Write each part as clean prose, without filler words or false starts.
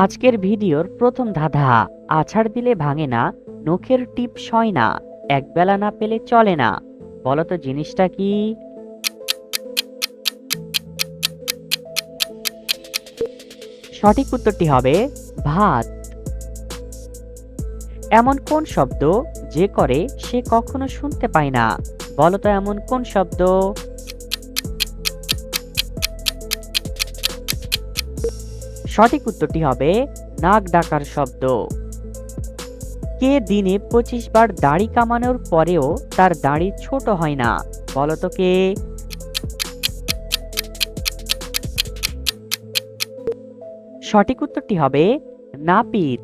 আজকের ভিডিওর প্রথম ধাঁধা। আছাড় দিলে ভাঙে না, নখের টিপ সয় না, একবেলা না পেলে চলে না। বলো তো জিনিসটা কি? সঠিক উত্তরটি হবে ভাত। এমন কোন শব্দ যে করে সে কখনো শুনতে পায় না? বলো তো এমন কোন শব্দ? সঠিক উত্তরটি হবে নাক ডাকার শব্দ। কে দিনে 25 বার দাড়ি কামানোর পরেও তার দাড়ি ছোট হয় না? বলো তো কে? সঠিক উত্তরটি হবে নাপিত।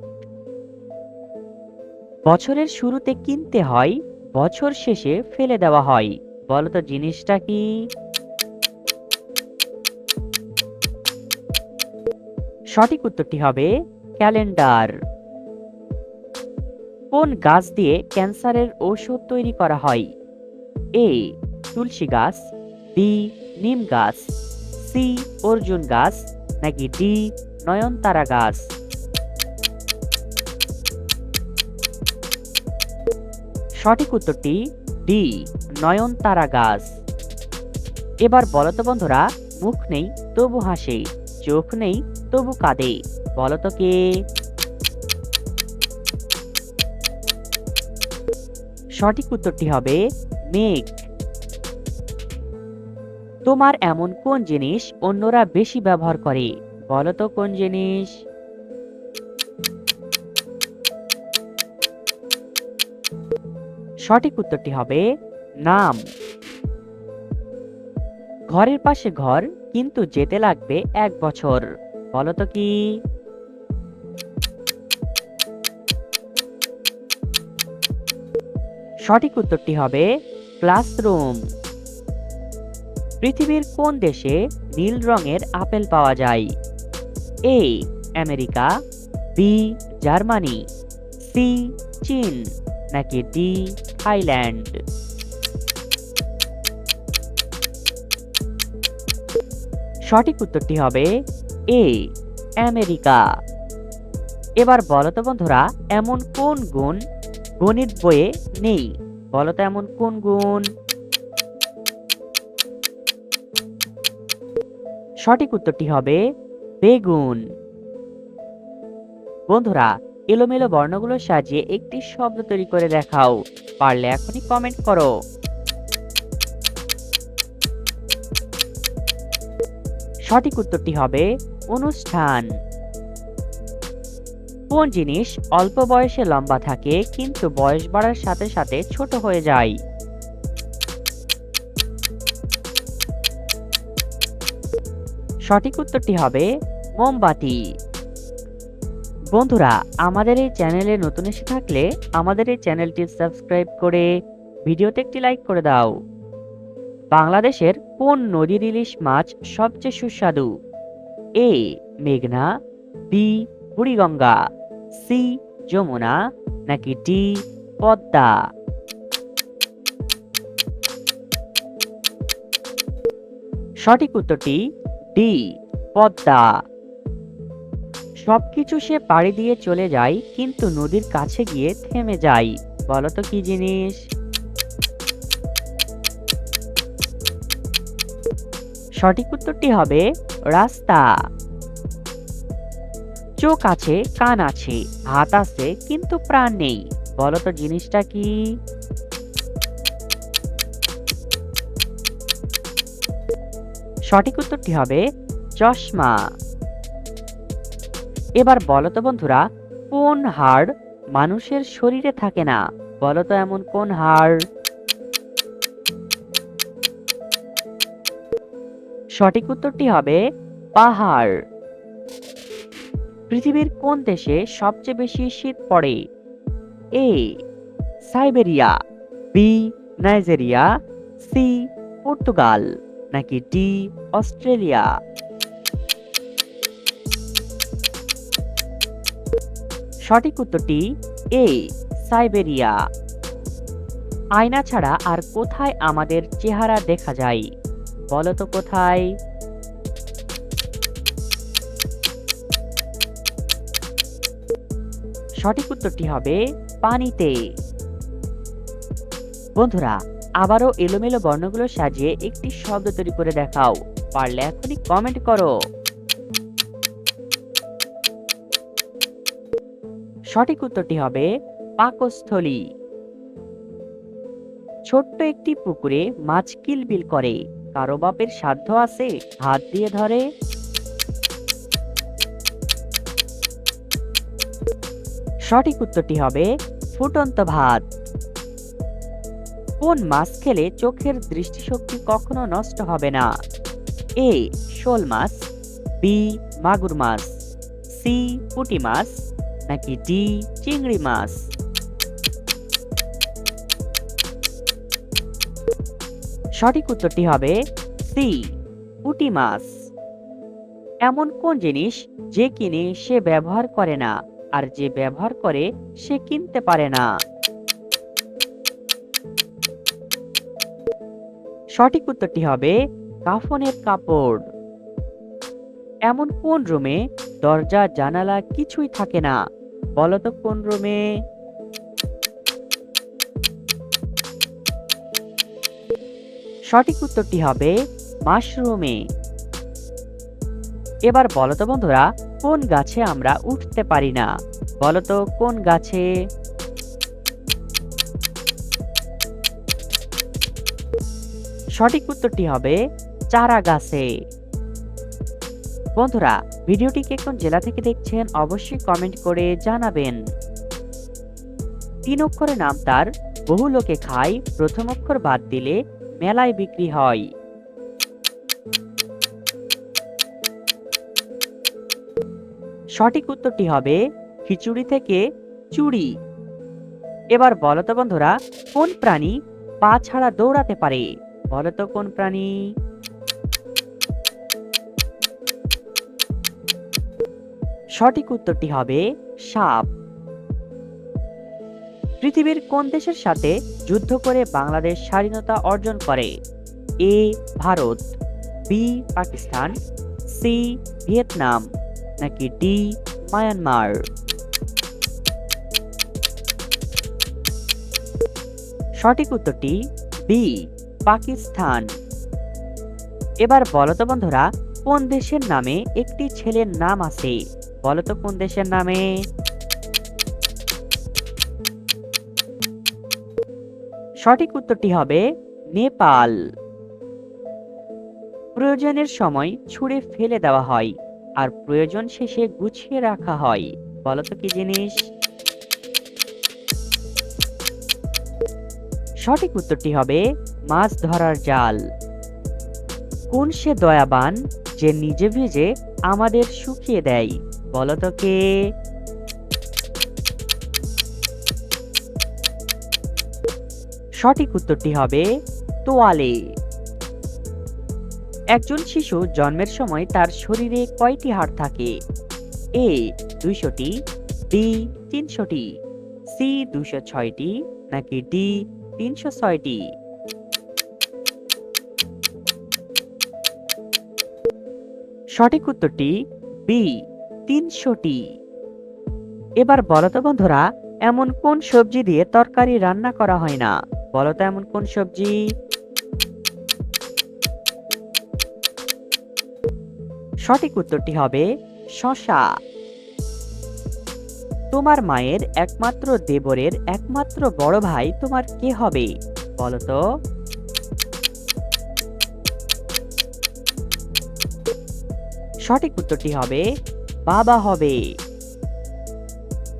বছরের শুরুতে কিনতে হয়, বছর শেষে ফেলে দেওয়া হয়। বলো তো জিনিসটা কি? সঠিক উত্তরটি হবে ক্যালেন্ডার। কোন গাছ দিয়ে ক্যান্সারের ঔষধ তৈরি করা হয়? এ তুলসী গাছ, বি নিম গাছ, সি অর্জুন গাছ, নাকি ডি নয়নতারা গাছ? সঠিক উত্তরটি ডি নয়নতারা গাছ। এবার বলো তো বন্ধুরা, মুখ নেই তবু হাসে, চোখ নেই তবু কাঁদে। বলো তো কে? সঠিক উত্তরটি হবে মেঘ। তোমার এমন কোন জিনিস অন্যরা বেশি ব্যবহার করে? বলো তো কোন জিনিস? সঠিক উত্তরটি হবে নাম। ঘরের পাশে ঘর, কিন্তু যেতে লাগবে 1 বছর। বলো তো কি? সঠিক উত্তরটি হবে ক্লাসরুম। পৃথিবীর কোন দেশে নীল রঙের আপেল পাওয়া যায়? A America, B Germany, C চীন, নাকি ডি থাইল্যান্ড? সঠিক উত্তরটি হবে এ আমেরিকা। এবার বলো তো বন্ধুরা, এমন কোন গুণ গণিত বইয়ে নেই? বলো তো এমন কোন গুণ? সঠিক উত্তরটি হবে বেগুন। বন্ধুরা, এলোমেলো বর্ণগুলো সাজিয়ে একটি শব্দ তৈরি করে দেখাও। পারলে এখনই কমেন্ট করো। সঠিক উত্তরটি হবে অনুষ্ঠান। কোন জিনিস অল্প বয়সে লম্বা থাকে কিন্তু বয়স বাড়ার সাথে সাথে ছোট হয়ে যায়? সঠিক উত্তরটি হবে মোমবাতি। বন্ধুরা, আমাদের এই চ্যানেলে নতুন এসে থাকলে আমাদের এই চ্যানেলটি সাবস্ক্রাইব করে ভিডিওতে একটি লাইক করে দাও। বাংলাদেশের কোন নদীর ইলিশ মাছ সবচেয়ে সুস্বাদু? এ মেঘনা, বি বুড়িগঙ্গা, সি যমুনা, নাকি ডি পদ্মা? সঠিক উত্তরটি ডি পদ্মা। সবকিছু সে পাড়ি দিয়ে চলে যায়, কিন্তু নদীর কাছে গিয়ে থেমে যায়। বলো তো কি জিনিস? সঠিক উত্তরটি হবে রাস্তা। চোখ আছে, কান আছে, হাত আছে, কিন্তু প্রাণ নেই। বলো তো জিনিসটা কি? সঠিক উত্তরটি হবে চশমা। এবার বলো তো বন্ধুরা, কোন হাড় মানুষের শরীরে থাকে না? বলো তো এমন কোন হাড়? সঠিক উত্তরটি হবে পাহাড়। পৃথিবীর কোন দেশে সবচেয়ে বেশি শীত পড়ে? A Siberia, B Nigeria, C Portugal, নাকি ডি অস্ট্রেলিয়া? সঠিক উত্তরটি এ সাইবেরিয়া। আয়না ছাড়া আর কোথায় আমাদের চেহারা দেখা যায়? বলো তো কোথায়? সঠিক উত্তরটি হবে পানিতে। বন্ধুরা, আবারও এলোমেলো বর্ণগুলো সাজিয়ে একটি শব্দ তৈরি করে দেখাও। পারলে এখনই কমেন্ট করো। সঠিক উত্তরটি হবে পাকস্থলী। ছোট্ট একটি পুকুরে মাছ কিলবিল করে, কারো বাপের সাধ্য আছে হাত দিয়ে ধরে। সঠিক উত্তরটি হবে ফুটন্ত ভাত। কোন মাছ খেলে চোখের দৃষ্টিশক্তি কখনো নষ্ট হবে না? এ শোল মাছ, বি মাগুর মাছ, সি পুঁটি মাছ, নাকি ডি চিংড়ি মাছ? সঠিক উত্তরটি হবে সি পুঁটি মাছ। এমন কোন জিনিস যে কিনে সে ব্যবহার করে না, আর যে ব্যবহার করে সে কিনতে পারে না? সঠিক উত্তরটি হবে কাফনের কাপড়। এমন কোন রুমে দরজা জানালা কিছুই থাকে না? বলতো কোন রুমে? সঠিক উত্তরটি হবে মাশরুমে। এবার বলতো বন্ধুরা, কোন গাছে আমরা উঠতে পারি না? বলতো কোন গাছে? সঠিক উত্তরটি হবে চারা গাছে। বন্ধুরা, ভিডিওটিকে কোন জেলা থেকে দেখছেন অবশ্যই কমেন্ট করে জানাবেন। 3 অক্ষরে নাম তার, বহু লোকে খায়, প্রথম অক্ষর বাদ দিলে মেলায় বিক্রি হয়। সঠিক উত্তরটি হবে খিচুড়ি থেকে চুড়ি। এবার বলতো বন্ধুরা, কোন প্রাণী পা ছাড়া দৌড়াতে পারে? বলতো কোন প্রাণী? সঠিক উত্তরটি হবে সাপ। পৃথিবীর কোন দেশের সাথে যুদ্ধ করে বাংলাদেশ স্বাধীনতা অর্জন করে? A Bharat, B Pakistan, C Vietnam, নাকি ডি মায়ানমার? সঠিক উত্তরটি বি পাকিস্তান। এবার বলতো বন্ধুরা, কোন দেশের নামে একটি ছেলের নাম আছে? বলতো কোন দেশের নামে? সঠিক উত্তরটি হবে নেপাল। প্রয়োজনের সময় ছুঁড়ে ফেলে দেওয়া হয়, আর প্রয়োজন শেষে গুছিয়ে রাখা হয়। বলতো কি জিনিস? সঠিক উত্তরটি হবে মাছ ধরার জাল। কোন সে দয়াবান যে নিজে ভিজে আমাদের শুকিয়ে দেয়? বলতো কে? সঠিক উত্তরটি হবে তোয়ালে। একজন শিশু জন্মের সময় তার শরীরে কয়টি হাড় থাকে? এ 200টি, বি 300টি, সি 206টি, নাকি ডি 306টি? সঠিক উত্তরটি বি 300টি। এবার বলতো বন্ধুরা, এমন কোন সবজি দিয়ে তরকারি রান্না করা হয় না? বলতো এমন কোন সবজি? সঠিক উত্তরটি হবে শসা। তোমার মায়ের একমাত্র দেবরের একমাত্র বড় ভাই তোমার কে হবে? বলতো। সঠিক উত্তরটি হবে বাবা হবে।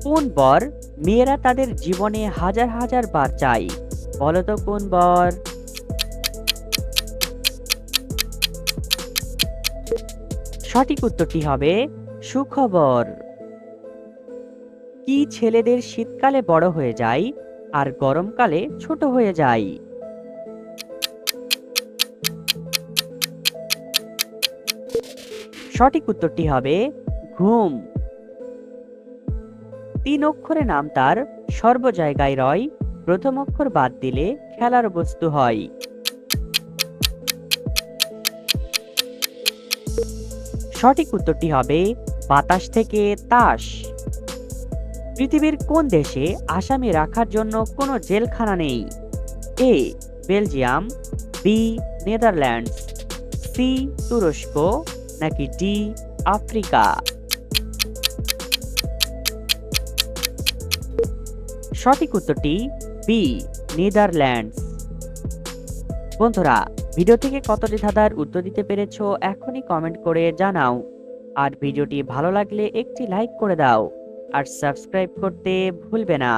কোন বর মেয়েরা তাদের জীবনে হাজার হাজার বার চায়? বলতো কোন বর? সঠিক উত্তরটি হবে সুখবর। কি ছেলেদের শীতকালে বড় হয়ে যায় আর গরমকালে ছোট হয়ে যায়? সঠিক উত্তরটি হবে ঘুম। 3 অক্ষরে নাম তার, সর্ব জায়গায় রয়, প্রথম অক্ষর বাদ দিলে খেলার বস্তু হয়। সঠিক উত্তরটি হবে বাতাস থেকে তাস। পৃথিবীর কোন দেশে আসামি রাখার জন্য কোনো জেলখানা নেই? এ বেলজিয়াম, বি নেদারল্যান্ডস, সি তুরস্ক, নাকি ডি আফ্রিকা? সঠিক উত্তরটি বি নেদারল্যান্ডস। বন্ধুরা, ভিডিও থেকে কতটি ধাঁধার উত্তর দিতে পেরেছো এখনই কমেন্ট করে জানাও। আর ভিডিওটি ভালো লাগলে একটি লাইক করে দাও আর সাবস্ক্রাইব করতে ভুলবে না।